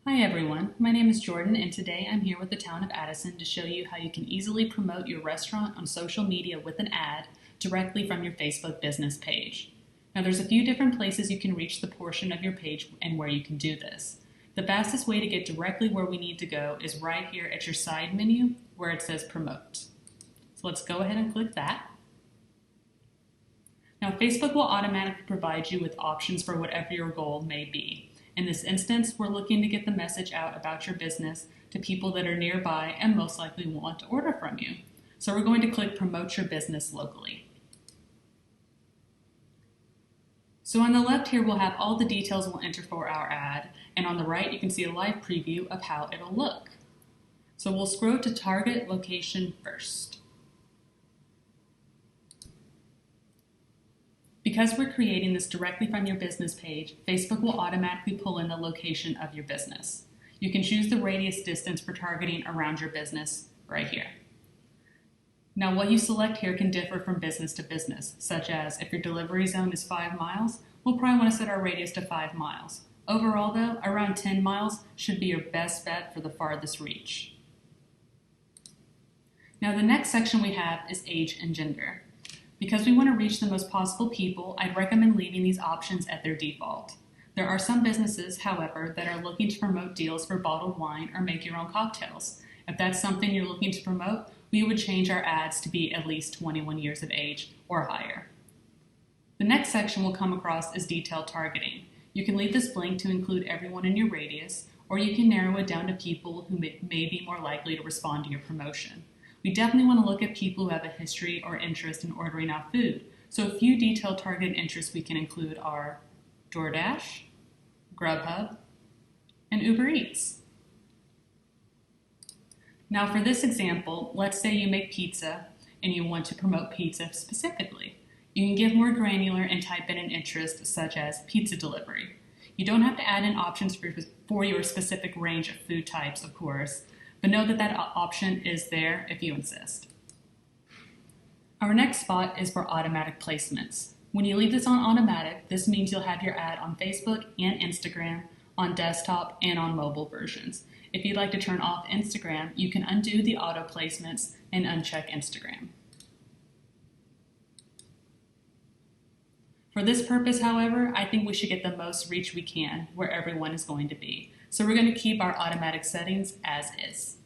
Hi everyone, my name is Jordan and today I'm here with the town of Addison to show you how you can easily promote your restaurant on social media with an ad directly from your Facebook business page. Now there's a few different places you can reach the portion of your page and where you can do this. The fastest way to get directly where we need to go is right here at your side menu where it says promote. So let's go ahead and click that. Now Facebook will automatically provide you with options for whatever your goal may be. In this instance, we're looking to get the message out about your business to people that are nearby and most likely want to order from you. So we're going to click Promote Your Business Locally. So on the left here, we'll have all the details we'll enter for our ad, and on the right, you can see a live preview of how it'll look. So we'll scroll to Target Location first. Because we're creating this directly from your business page, Facebook will automatically pull in the location of your business. You can choose the radius distance for targeting around your business right here. Now what you select here can differ from business to business, such as if your delivery zone is 5 miles, we'll probably want to set our radius to 5 miles. Overall though, around 10 miles should be your best bet for the farthest reach. Now the next section we have is age and gender. Because we want to reach the most possible people, I'd recommend leaving these options at their default. There are some businesses, however, that are looking to promote deals for bottled wine or make your own cocktails. If that's something you're looking to promote, we would change our ads to be at least 21 years of age or higher. The next section we'll come across is detailed targeting. You can leave this blank to include everyone in your radius, or you can narrow it down to people who may be more likely to respond to your promotion. We definitely want to look at people who have a history or interest in ordering out food. So a few detailed targeted interests we can include are DoorDash, Grubhub, and Uber Eats. Now for this example, let's say you make pizza and you want to promote pizza specifically. You can give more granular and type in an interest such as pizza delivery. You don't have to add in options for your specific range of food types, of course, but know that that option is there if you insist. Our next spot is for automatic placements. When you leave this on automatic, this means you'll have your ad on Facebook and Instagram, on desktop and on mobile versions. If you'd like to turn off Instagram, you can undo the auto placements and uncheck Instagram. For this purpose, however, I think we should get the most reach we can where everyone is going to be. So we're going to keep our automatic settings as is.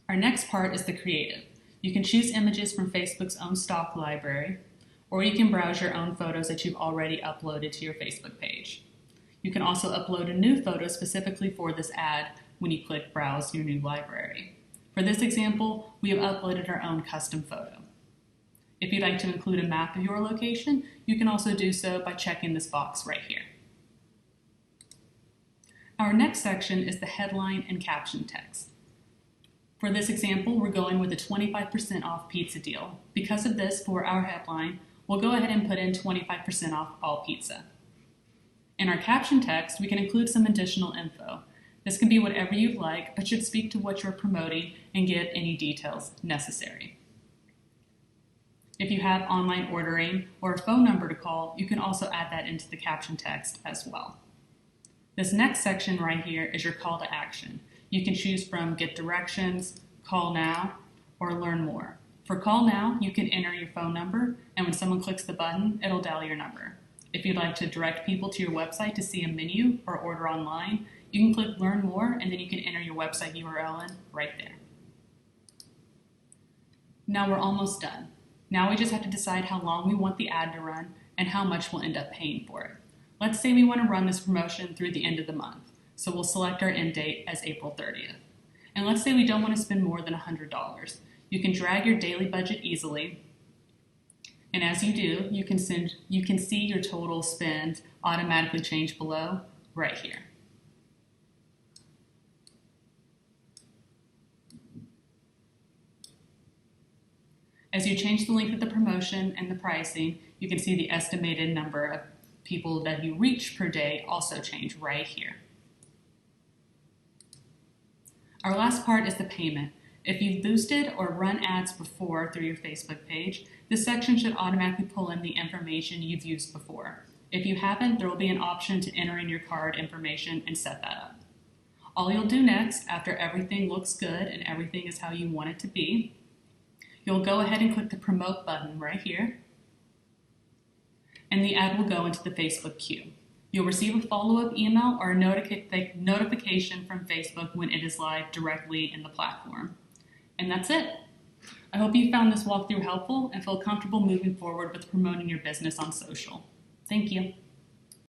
Our next part is the creative. You can choose images from Facebook's own stock library, or you can browse your own photos that you've already uploaded to your Facebook page. You can also upload a new photo specifically for this ad when you click Browse Your New Library. For this example, we have uploaded our own custom photo. If you'd like to include a map of your location, you can also do so by checking this box right here. Our next section is the headline and caption text. For this example, we're going with a 25% off pizza deal. Because of this, for our headline, we'll go ahead and put in 25% off all pizza. In our caption text, we can include some additional info. This can be whatever you'd like, but should speak to what you're promoting and give any details necessary. If you have online ordering or a phone number to call, you can also add that into the caption text as well. This next section right here is your call to action. You can choose from Get Directions, Call Now, or Learn More. For Call Now, you can enter your phone number, and when someone clicks the button, it'll dial your number. If you'd like to direct people to your website to see a menu or order online, you can click Learn More, and then you can enter your website URL in right there. Now we're almost done. Now we just have to decide how long we want the ad to run and how much we'll end up paying for it. Let's say we want to run this promotion through the end of the month, so we'll select our end date as April 30th. And let's say we don't want to spend more than $100. You can drag your daily budget easily, and as you do, you can see your total spend automatically change below right here. As you change the length of the promotion and the pricing, you can see the estimated number of people that you reach per day also change right here. Our last part is the payment. If you've boosted or run ads before through your Facebook page, this section should automatically pull in the information you've used before. If you haven't, there will be an option to enter in your card information and set that up. All you'll do next, after everything looks good and everything is how you want it to be, you'll go ahead and click the promote button right here, and the ad will go into the Facebook queue. You'll receive a follow-up email or a notification from Facebook when it is live directly in the platform. And that's it. I hope you found this walkthrough helpful and feel comfortable moving forward with promoting your business on social. Thank you.